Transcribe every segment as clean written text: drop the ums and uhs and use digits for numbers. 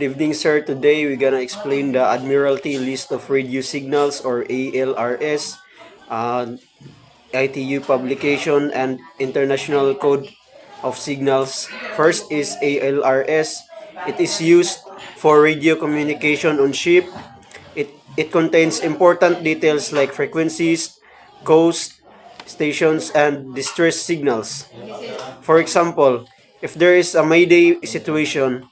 Good evening, sir. Today we're gonna explain the Admiralty List of Radio Signals or ALRS, ITU publication and International Code of Signals. First is ALRS. It is used for radio communication on ship. It contains important details like frequencies, coast, stations, and distress signals. For example, if there is a Mayday situation,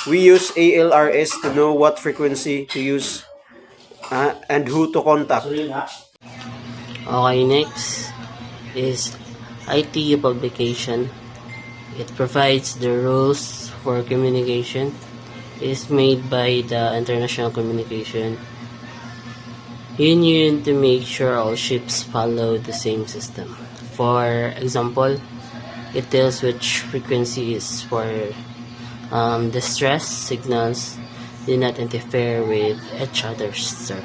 we use ALRS to know what frequency to use and who to contact. Okay, next is ITU publication. It provides the rules for communication. It is made by the International Communication Union to make sure all ships follow the same system. For example, it tells which frequency is for distress signals do not interfere with each other, sir.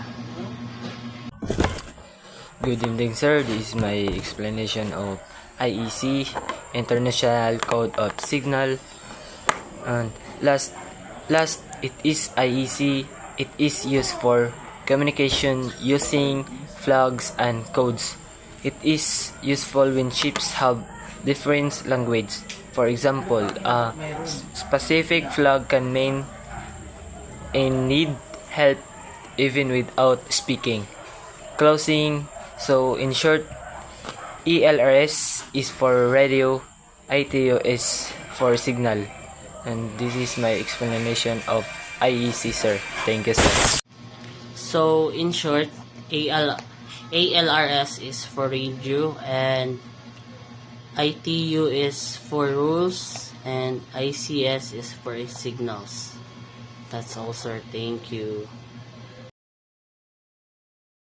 Good evening, sir. This is my explanation of IEC, International Code of Signal. And last, it is IEC. It is used for communication using flags and codes. It is useful when ships have different language. For example, a specific flag can mean and need help even without speaking. Closing. So in short, ELRS is for radio, ITU is for signal. And this is my explanation of IEC, sir. Thank you, sir. So in short, ALRS is for radio and ITU is for rules and ICS is for signals. That's all, sir. Thank you.